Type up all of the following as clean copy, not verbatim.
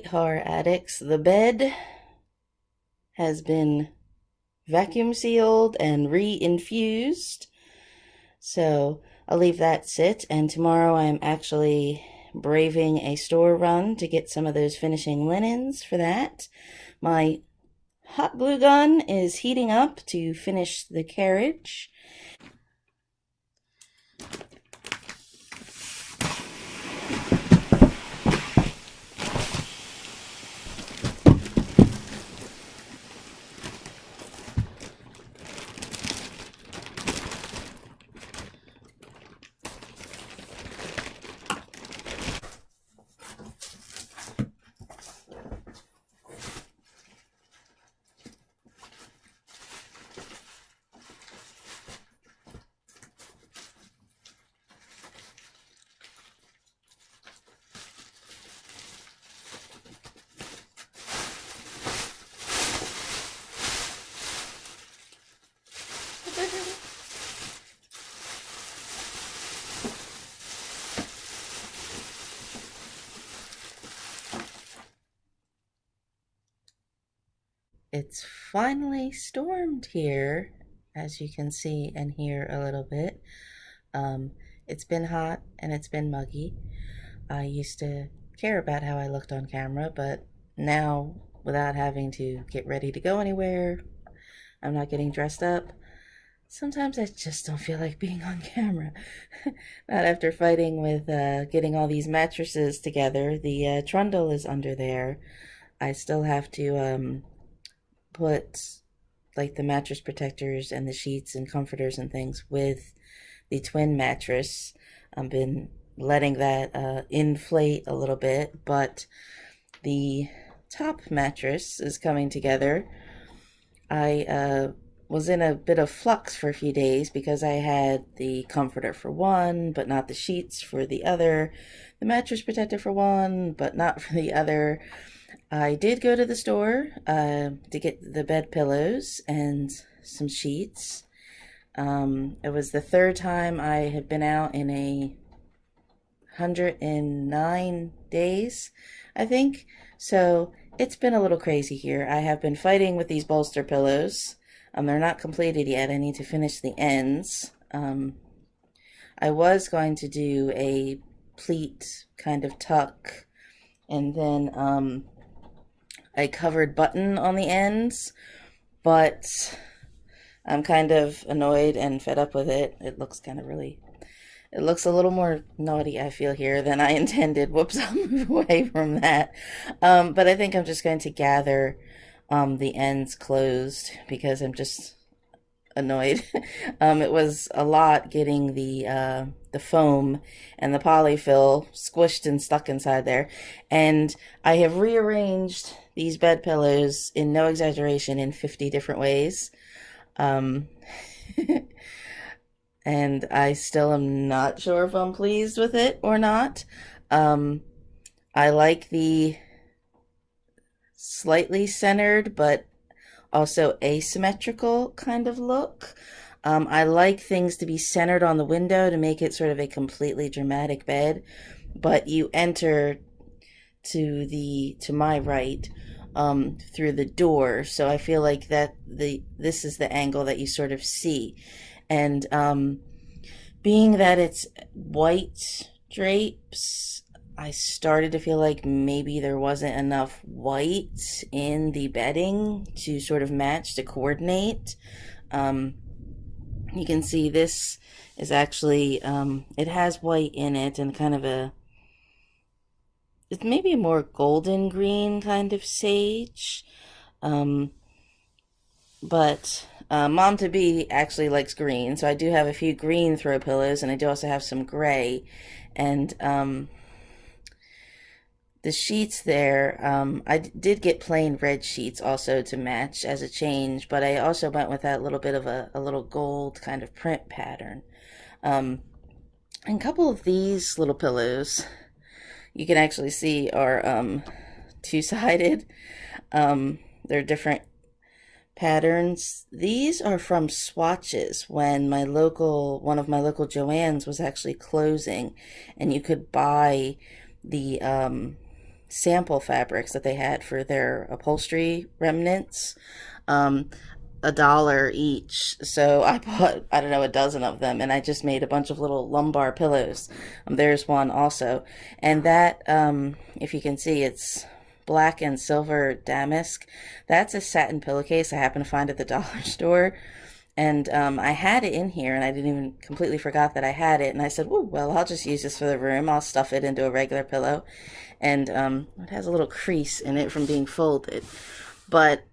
right, horror addicts, the bed has been vacuum sealed and re-infused. So I'll leave that sit, and tomorrow I'm actually braving a store run to get some of those finishing linens for that. My hot glue gun is heating up to finish the carriage. It's finally stormed here, as you can see and hear a little bit. It's been hot and it's been muggy. I used to care about how I looked on camera, but now, without having to get ready to go anywhere, I'm not getting dressed up. Sometimes I just don't feel like being on camera. Not after fighting with getting all these mattresses together. The trundle is under there. I still have to put like the mattress protectors and the sheets and comforters and things with the twin mattress. I've been letting that inflate a little bit, but the top mattress is coming together. I was in a bit of flux for a few days because I had the comforter for one, but not the sheets for the other, the mattress protector for one, but not for the other. I did go to the store to get the bed pillows and some sheets. It was the third time I had been out in 109 days, I think. So it's been a little crazy here. I have been fighting with these bolster pillows. They're not completed yet. I need to finish the ends. I was going to do a pleat kind of tuck and then a covered button on the ends, but I'm kind of annoyed and fed up with it. It looks it looks a little more naughty, I feel, here than I intended. Whoops, I'll move away from that. But I think I'm just going to gather the ends closed because I'm just annoyed. It was a lot getting the foam and the polyfill squished and stuck inside there. And I have rearranged these bed pillows, in no exaggeration, in 50 different ways. And I still am not sure if I'm pleased with it or not. I like the slightly centered but also asymmetrical kind of look. I like things to be centered on the window to make it sort of a completely dramatic bed, but you enter to my right through the door, so I feel like that this is the angle that you sort of see. And being that it's white drapes, I started to feel like maybe there wasn't enough white in the bedding to sort of match, to coordinate. You can see this is actually, it has white in it and kind of it's maybe a more golden green kind of sage. But mom to be actually likes green, so I do have a few green throw pillows, and I do also have some gray. And the sheets there, I did get plain red sheets also to match as a change, but I also went with that little bit of a little gold kind of print pattern. And a couple of these little pillows you can actually see are two-sided. They're different patterns. These are from swatches when one of my local Joann's was actually closing, and you could buy the sample fabrics that they had for their upholstery remnants. Um, $1 each. So I bought, I don't know, a dozen of them, and I just made a bunch of little lumbar pillows. There's one also. And that, if you can see, it's black and silver damask. That's a satin pillowcase I happened to find at the dollar store. And I had it in here, and I didn't even completely forgot that I had it. And I said, "Oh, well, I'll just use this for the room. I'll stuff it into a regular pillow." And it has a little crease in it from being folded. But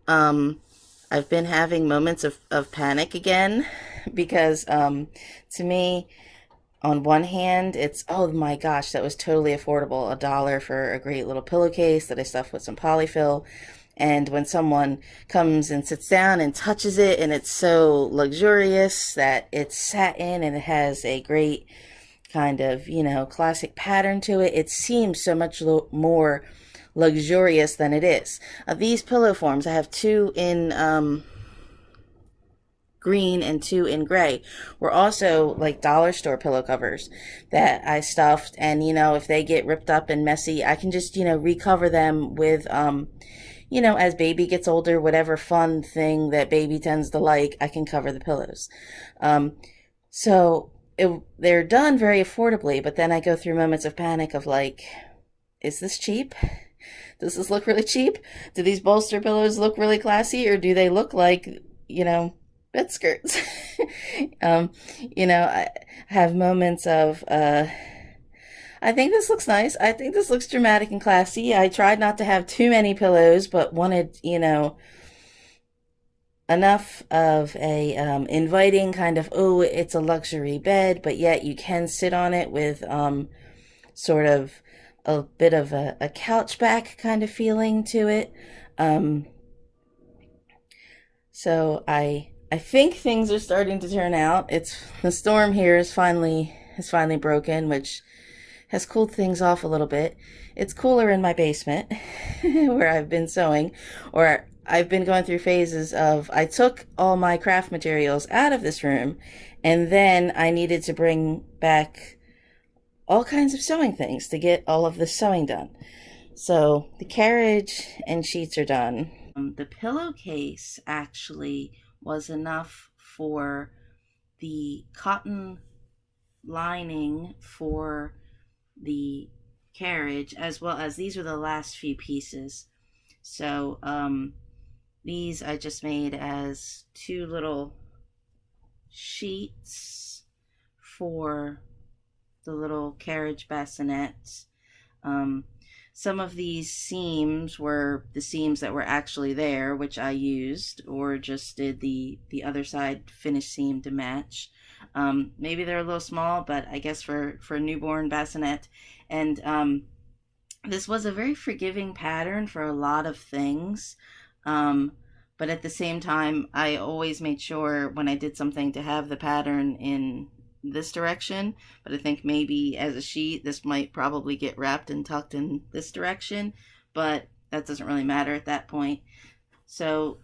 I've been having moments of panic again because to me, on one hand, it's, oh my gosh, that was totally affordable. $1 for a great little pillowcase that I stuffed with some polyfill. And when someone comes and sits down and touches it, and it's so luxurious that it's satin and it has a great kind of, classic pattern to it, it seems so much more luxurious than it is. These pillow forms, I have two in green and two in gray, were also like dollar store pillow covers that I stuffed. And, if they get ripped up and messy, I can just, recover them with, as baby gets older, whatever fun thing that baby tends to like, I can cover the pillows. So they're done very affordably, but then I go through moments of panic of like, is this cheap? Does this look really cheap? Do these bolster pillows look really classy, or do they look like, bed skirts? I have moments of, I think this looks nice. I think this looks dramatic and classy. I tried not to have too many pillows, but wanted, enough of a inviting kind of, oh, it's a luxury bed, but yet you can sit on it with sort of a bit of a couch back kind of feeling to it. So I think things are starting to turn out. The storm here is finally broken, which has cooled things off a little bit. It's cooler in my basement where I've been sewing, or I've been going through phases of, I took all my craft materials out of this room, and then I needed to bring back all kinds of sewing things to get all of the sewing done. So the carriage and sheets are done. The pillowcase actually was enough for the cotton lining for the carriage, as well as these were the last few pieces. So these I just made as two little sheets for the little carriage bassinet. Some of these seams were the seams that were actually there, which I used, or just did the other side finished seam to match. Maybe they're a little small, but I guess for a newborn bassinet. And this was a very forgiving pattern for a lot of things. But at the same time, I always made sure when I did something to have the pattern in this direction, but I think maybe as a sheet this might probably get wrapped and tucked in this direction, but that doesn't really matter at that point. So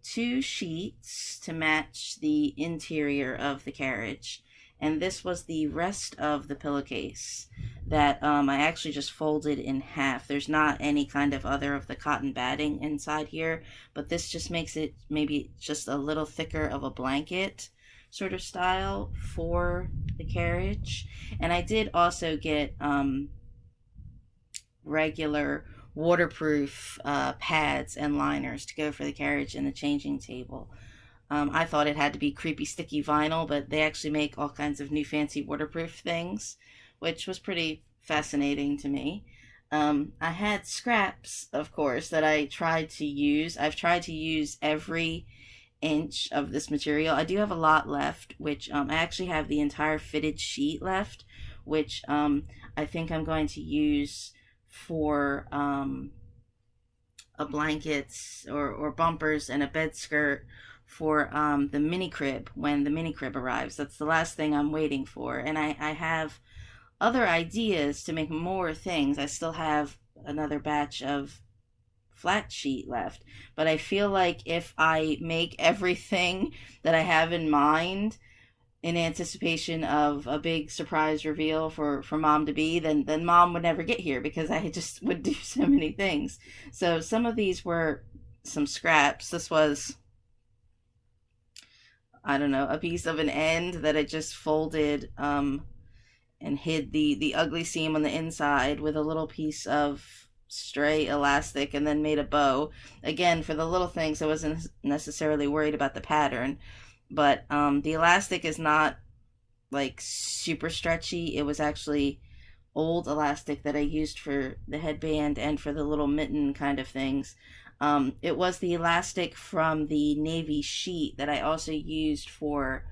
two sheets to match the interior of the carriage, and this was the rest of the pillowcase that I actually just folded in half. There's not any kind of other of the cotton batting inside here, but this just makes it maybe just a little thicker of a blanket sort of style for the carriage. And I did also get regular waterproof pads and liners to go for the carriage and the changing table. I thought it had to be creepy sticky vinyl, but they actually make all kinds of new fancy waterproof things, which was pretty fascinating to me. I had scraps, of course, that I tried to use. I've tried to use every inch of this material. I do have a lot left, which I actually have the entire fitted sheet left, which I think I'm going to use for a blankets or bumpers and a bed skirt for the mini crib when the mini crib arrives. That's the last thing I'm waiting for. And I have other ideas to make more things. I still have another batch of flat sheet left, but I feel like if I make everything that I have in mind in anticipation of a big surprise reveal for mom to be, then mom would never get here because I just would do so many things. So some of these were some scraps. This was, I don't know, a piece of an end that I just folded and hid the ugly seam on the inside with a little piece of stray elastic, and then made a bow. Again, for the little things, I wasn't necessarily worried about the pattern, but the elastic is not like super stretchy. It was actually old elastic that I used for the headband and for the little mitten kind of things. It was the elastic from the navy sheet that I also used for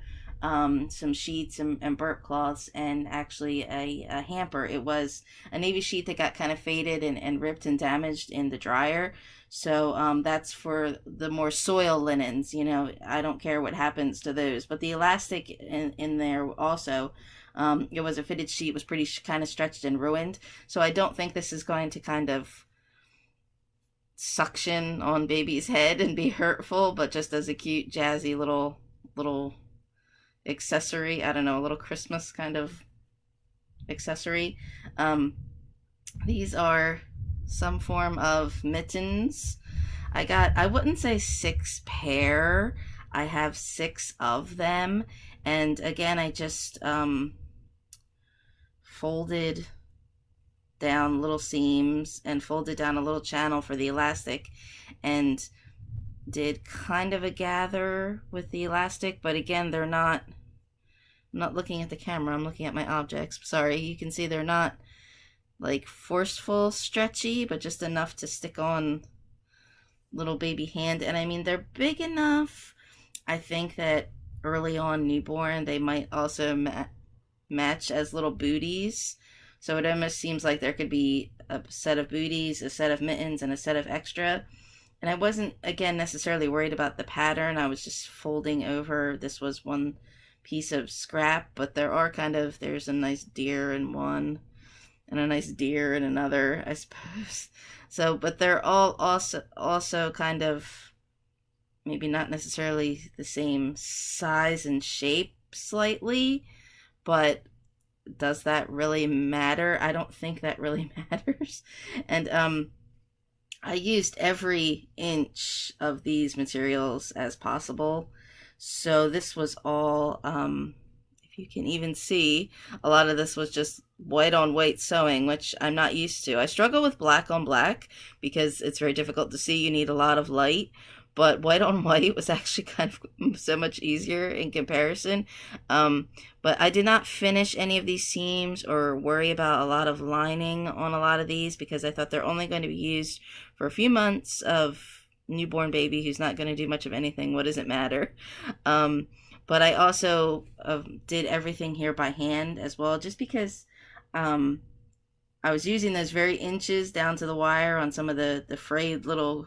some sheets and burp cloths, and actually a hamper. It was a navy sheet that got kind of faded and ripped and damaged in the dryer. So that's for the more soil linens. You know, I don't care what happens to those. But the elastic in there also, it was a fitted sheet, was pretty kind of stretched and ruined. So I don't think this is going to kind of suction on baby's head and be hurtful, but just as a cute, jazzy little accessory. I don't know, a little Christmas kind of accessory. These are some form of mittens. I wouldn't say 6 pair. I have 6 of them. And again, I just folded down little seams and folded down a little channel for the elastic, and did kind of a gather with the elastic, but again, I'm not looking at the camera, I'm looking at my objects. Sorry, you can see they're not like forceful stretchy, but just enough to stick on little baby hand. And I mean, they're big enough. I think that early on newborn, they might also match as little booties. So it almost seems like there could be a set of booties, a set of mittens, and a set of extra. And I wasn't, again, necessarily worried about the pattern. I was just folding over. This was one piece of scrap, but there's a nice deer in one and a nice deer in another, I suppose. So, but they're all also kind of maybe not necessarily the same size and shape slightly, but does that really matter? I don't think that really matters. And I used every inch of these materials as possible. So this was all, if you can even see, a lot of this was just white on white sewing, which I'm not used to. I struggle with black on black because it's very difficult to see. You need a lot of light. But white on white was actually kind of so much easier in comparison. But I did not finish any of these seams or worry about a lot of lining on a lot of these because I thought they're only going to be used for a few months of newborn baby who's not going to do much of anything. What does it matter? But I also did everything here by hand as well, just because I was using those very inches down to the wire on some of the frayed little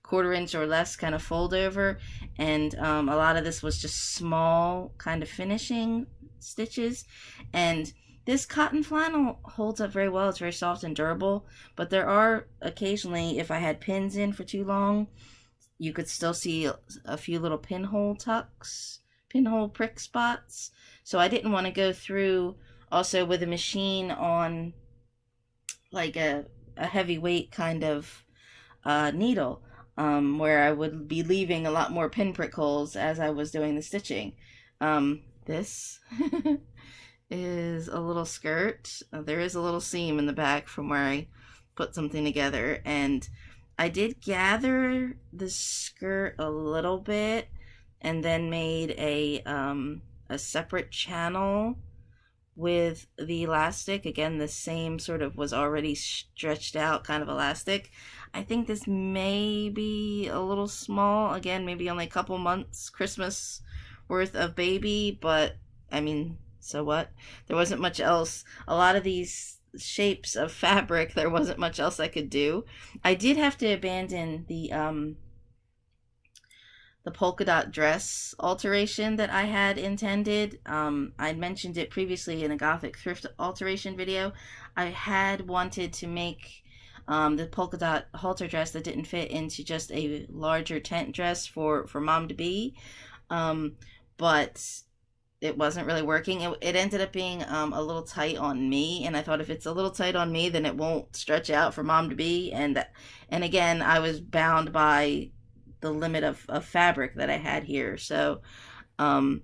1/4 inch or less kind of fold over, and a lot of this was just small kind of finishing stitches. And this cotton flannel holds up very well. It's very soft and durable, but there are occasionally, if I had pins in for too long, you could still see a few little pinhole prick spots. So I didn't want to go through also with a machine on like a heavyweight kind of needle, where I would be leaving a lot more pinprick holes as I was doing the stitching. This is a little skirt. There is a little seam in the back from where I put something together, and I did gather the skirt a little bit and then made a separate channel with the elastic. Again, the same sort of was already stretched out kind of elastic. I think this may be a little small. Again, maybe only a couple months, Christmas worth of baby, but I mean, so what? There wasn't much else. A lot of these shapes of fabric, there wasn't much else I could do. I did have to abandon the polka dot dress alteration that I had intended. I'd mentioned it previously in a Gothic thrift alteration video. I had wanted to make the polka dot halter dress that didn't fit into just a larger tent dress for mom to be, but it wasn't really working. It ended up being a little tight on me, and I thought if it's a little tight on me, then it won't stretch out for mom to be. And again, I was bound by the limit of fabric that I had here. So um,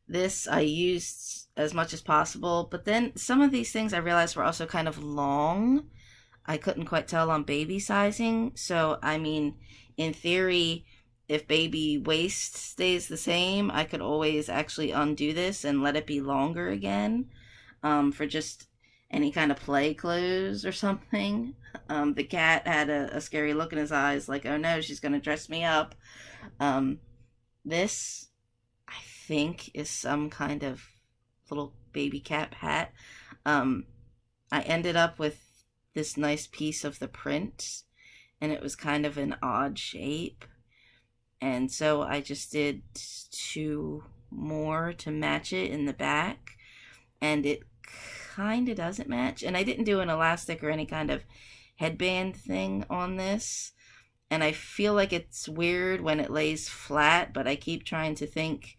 this I used as much as possible, but then some of these things I realized were also kind of long. I couldn't quite tell on baby sizing. So, I mean, in theory, if baby waist stays the same, I could always actually undo this and let it be longer again, for just any kind of play clothes or something. The cat had a scary look in his eyes, like, oh no, she's going to dress me up. Um, this, I think, is some kind of little baby cat hat. Um, I ended up with this nice piece of the print, and it was kind of an odd shape. And so I just did two more to match it in the back, and it kind of doesn't match. And I didn't do an elastic or any kind of headband thing on this. And I feel like it's weird when it lays flat, but I keep trying to think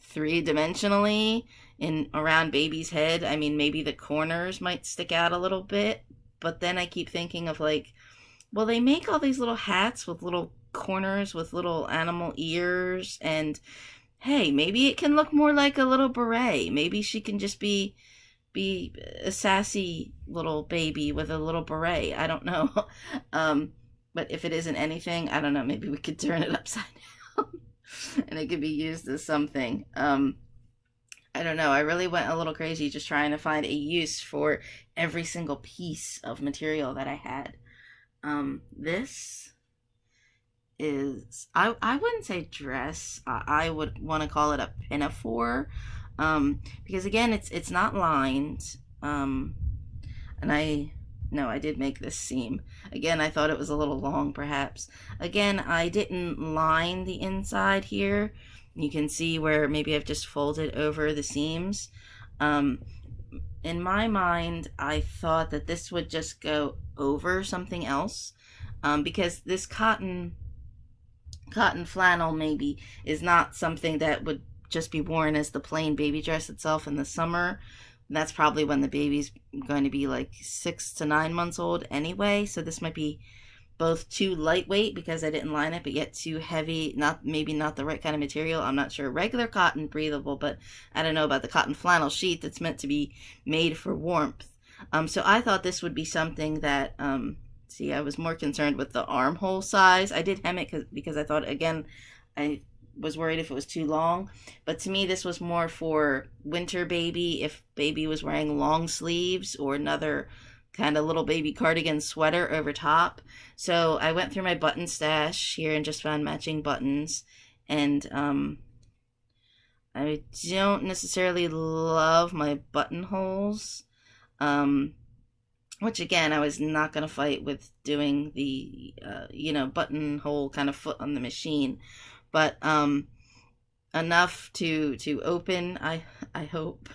three-dimensionally in around baby's head. I mean, maybe the corners might stick out a little bit, but then I keep thinking of like, well, they make all these little hats with little corners with little animal ears, and hey, maybe it can look more like a little beret. Maybe she can just be a sassy little baby with a little beret. I don't know. But if it isn't anything, I don't know, maybe we could turn it upside down and it could be used as something. I don't know. I really went a little crazy just trying to find a use for every single piece of material that I had. This is, I wouldn't say dress. I would want to call it a pinafore, because again, it's not lined. And I did make this seam. Again, I thought it was a little long, perhaps. Again, I didn't line the inside here. You can see where maybe I've just folded over the seams. In my mind, I thought that this would just go over something else, because this cotton flannel maybe is not something that would just be worn as the plain baby dress itself in the summer. That's probably when the baby's going to be like 6 to 9 months old anyway. So this might be both too lightweight because I didn't line it, but yet too heavy. Maybe not the right kind of material. I'm not sure. Regular cotton, breathable, but I don't know about the cotton flannel sheet that's meant to be made for warmth. So I thought this would be something that, see, I was more concerned with the armhole size. I did hem it because I thought, again, I was worried if it was too long, but to me this was more for winter baby, if baby was wearing long sleeves or another kind of little baby cardigan sweater over top. So I went through my button stash here and just found matching buttons, and I don't necessarily love my buttonholes, which again I was not going to fight with doing the buttonhole kind of foot on the machine, but enough to open, I hope.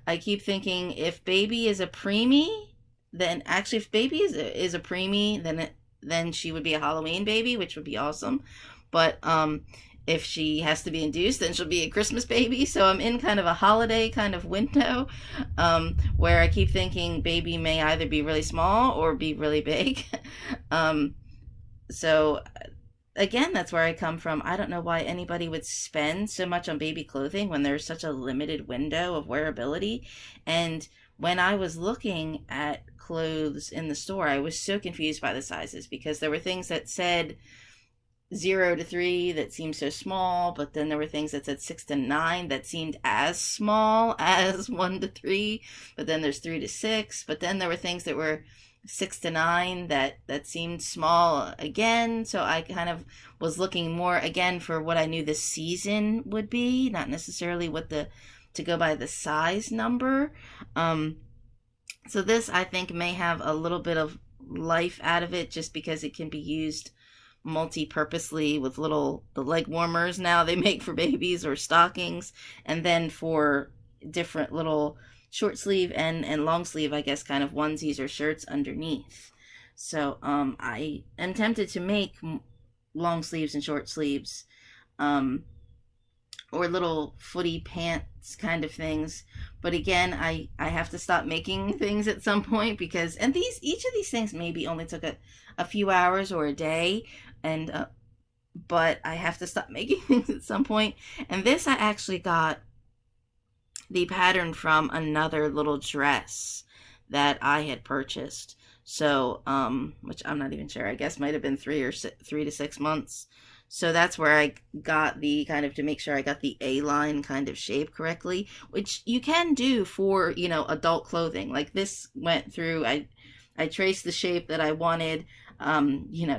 I keep thinking if baby is a preemie, then actually if baby is a preemie, then she would be a Halloween baby, which would be awesome. But if she has to be induced, then she'll be a Christmas baby. So I'm in kind of a holiday kind of window, where I keep thinking baby may either be really small or be really big. So again, that's where I come from. I don't know why anybody would spend so much on baby clothing when there's such a limited window of wearability. And when I was looking at clothes in the store, I was so confused by the sizes because there were things that said 0 to 3 that seemed so small, but then there were things that said 6 to 9 that seemed as small as 1 to 3, but then there's 3 to 6, but then there were things that were 6 to 9 that seemed small again. So I kind of was looking more again for what I knew the season would be, not necessarily to go by the size number. So this I think may have a little bit of life out of it just because it can be used multi-purposely with the leg warmers now they make for babies or stockings, and then for different little short sleeve and long sleeve, I guess, kind of onesies or shirts underneath. So I am tempted to make long sleeves and short sleeves. or little footy pants kind of things. But again, I have to stop making things at some point, because, and each of these things maybe only took a few hours or a day, and but I have to stop making things at some point. And this, I actually got the pattern from another little dress that I had purchased. So, which I'm not even sure. I guess might have been 3 to 6 months. So that's where I got the kind of, to make sure I got the A-line kind of shape correctly, which you can do for, adult clothing. Like this went through, I traced the shape that I wanted,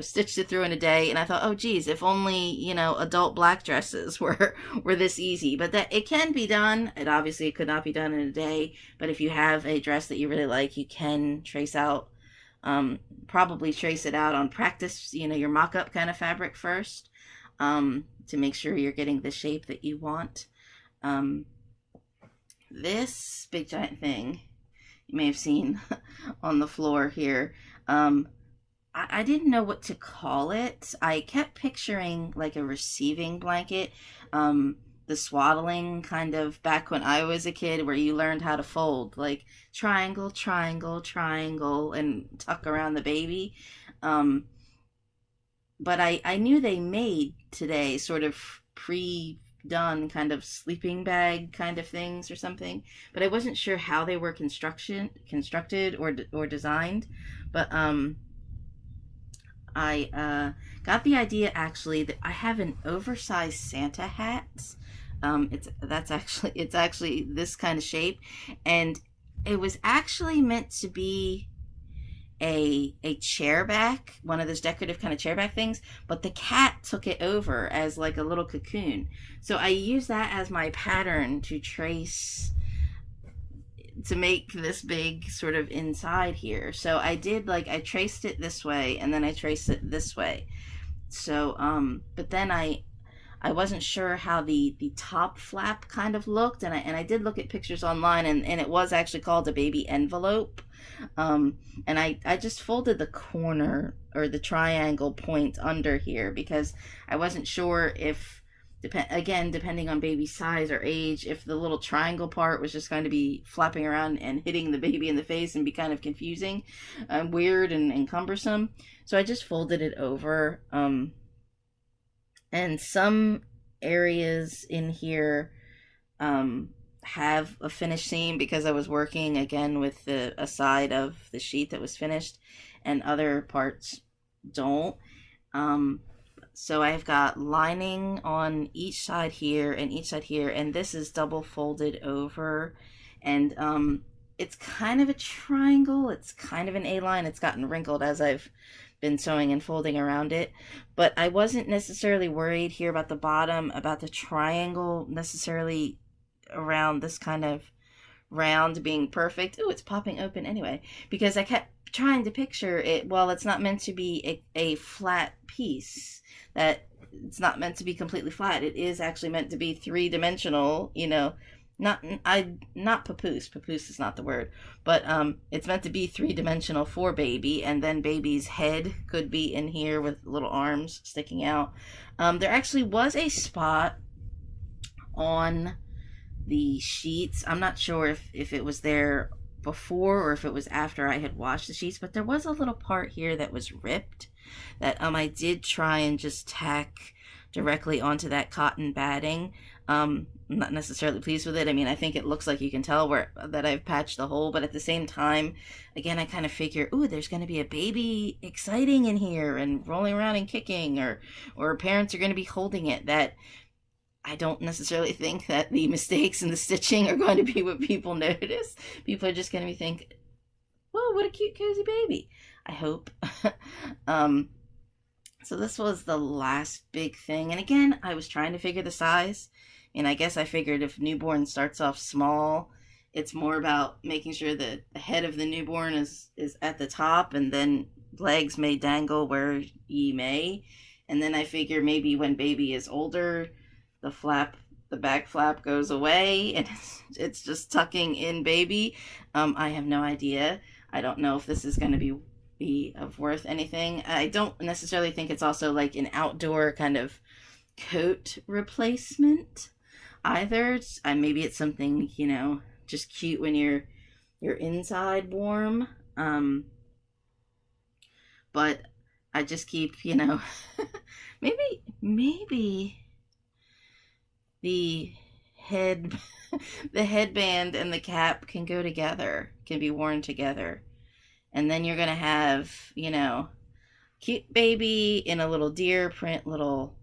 stitched it through in a day, and I thought, oh geez, if only, adult black dresses were this easy. But that it can be done. It obviously could not be done in a day, but if you have a dress that you really like, you can probably trace it out on practice, your mock-up kind of fabric first, to make sure you're getting the shape that you want. This big giant thing you may have seen on the floor here, I didn't know what to call it. I kept picturing like a receiving blanket, the swaddling kind of back when I was a kid, where you learned how to fold, like triangle, triangle, triangle, and tuck around the baby. But I knew they made today sort of pre-done kind of sleeping bag kind of things or something, but I wasn't sure how they were constructed or designed. But I got the idea actually that I have an oversized Santa hat. It's actually this kind of shape, and it was actually meant to be a chair back, one of those decorative kind of chair back things, but the cat took it over as like a little cocoon. So I used that as my pattern to make this big sort of inside here. So I traced it this way, and then I traced it this way. So, but then I wasn't sure how the top flap kind of looked, and I did look at pictures online, and it was actually called a baby envelope. And I just folded the corner or the triangle point under here, because I wasn't sure if, depending on baby size or age, if the little triangle part was just going to be flapping around and hitting the baby in the face and be kind of confusing, weird and cumbersome. So I just folded it over. And some areas in here have a finished seam, because I was working again with a side of the sheet that was finished, and other parts don't. So I've got lining on each side here and each side here, and this is double folded over, and it's kind of a triangle, it's kind of an A-line. It's gotten wrinkled as I've been sewing and folding around it, but I wasn't necessarily worried here about the bottom, about the triangle necessarily around this kind of round being perfect. Oh, it's popping open anyway, because I kept trying to picture it. Well, it's not meant to be a flat piece, that it's not meant to be completely flat. It is actually meant to be three-dimensional, not papoose is not the word, but it's meant to be three-dimensional for baby, and then baby's head could be in here with little arms sticking out. There actually was a spot on the sheets. I'm not sure if it was there before or if it was after I had washed the sheets, but there was a little part here that was ripped that I did try and just tack directly onto that cotton batting. I'm not necessarily pleased with it. I mean, I think it looks like you can tell that I've patched the hole, but at the same time, again, I kind of figure, ooh, there's going to be a baby exciting in here and rolling around and kicking, or parents are going to be holding it, that I don't necessarily think that the mistakes in the stitching are going to be what people notice. People are just going to be thinking, whoa, what a cute, cozy baby. I hope. So this was the last big thing. And again, I was trying to figure the size. And I guess I figured if newborn starts off small, it's more about making sure that the head of the newborn is at the top, and then legs may dangle where ye may. And then I figure maybe when baby is older, the back flap goes away, and it's just tucking in baby. I have no idea. I don't know if this is going to be of worth anything. I don't necessarily think it's also like an outdoor kind of coat replacement. either. Maybe it's something, just cute when you're inside warm. But I just keep, maybe the head the headband and the cap can go together, can be worn together. And then you're gonna have, cute baby in a little deer print little,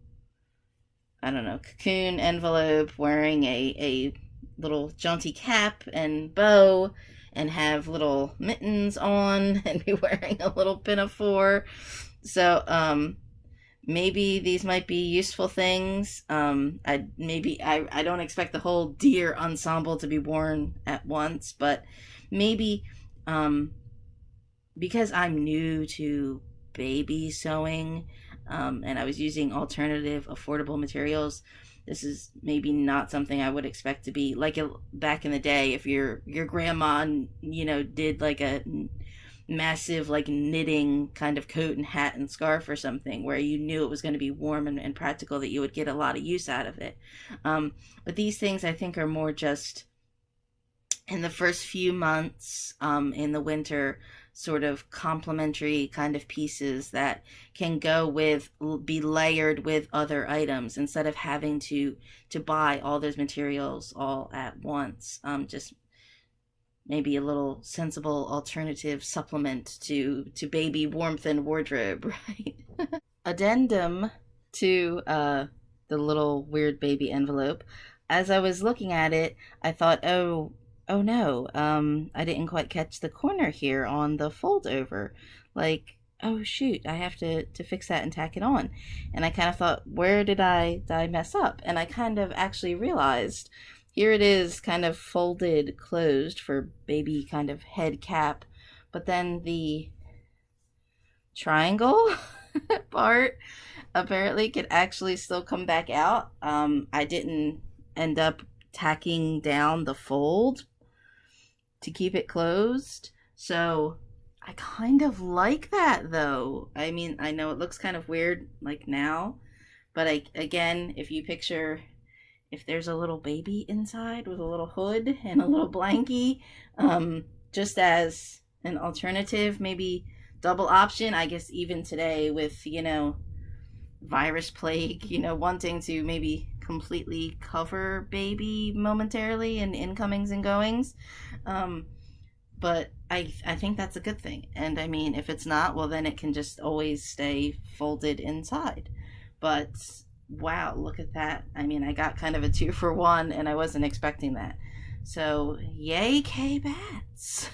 I don't know, cocoon envelope, wearing a little jaunty cap and bow, and have little mittens on, and be wearing a little pinafore. So maybe these might be useful things. I don't expect the whole deer ensemble to be worn at once, but maybe because I'm new to baby sewing, and I was using alternative affordable materials, this is maybe not something I would expect to be like back in the day. If your grandma, did like a massive like knitting kind of coat and hat and scarf or something, where you knew it was going to be warm and practical, that you would get a lot of use out of it. But these things I think are more just in the first few months, in the winter, sort of complementary kind of pieces that can be layered with other items, instead of having to buy all those materials all at once. Just maybe a little sensible alternative supplement to baby warmth and wardrobe, right? Addendum to the little weird baby envelope. As I was looking at it, I thought, oh no, I didn't quite catch the corner here on the fold over. Like, oh shoot, I have to fix that and tack it on. And I kind of thought, where did I mess up? And I kind of actually realized, here it is kind of folded closed for baby kind of head cap, but then the triangle part apparently could actually still come back out. I didn't end up tacking down the fold to keep it closed, so I kind of like that though. I mean, I know it looks kind of weird like now, but again, if you picture, if there's a little baby inside with a little hood and a little blankie, just as an alternative, maybe double option, I guess, even today with, virus plague, wanting to maybe completely cover baby momentarily in incomings and goings. But I think that's a good thing. And I mean, if it's not, well, then it can just always stay folded inside. But wow, look at that. I mean, I got kind of a 2-for-1, and I wasn't expecting that. So, yay, Kbatz.